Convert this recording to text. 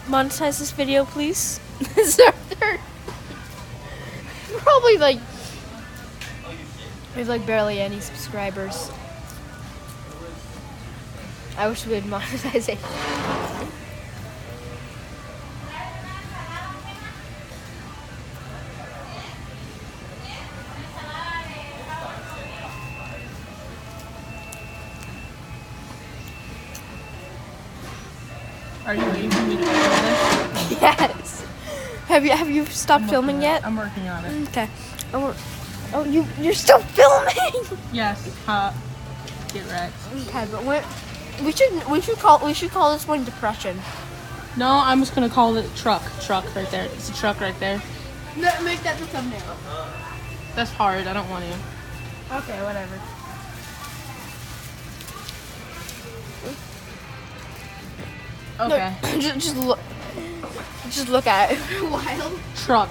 monetize this video, please? They're probably like we have like barely any subscribers. I wish we would monetize it. Are you waiting for me to film this? Yes. Have you stopped filming yet? I'm working on it. Okay. Oh, you're still filming. Yes. Get wrecked. Okay, but we should call this one depression. No, I'm just gonna call it truck. Truck right there. It's a truck right there. No, make that the thumbnail. That's hard. I don't want to. Okay, whatever. Okay. No, just look at it. Wild. Truck.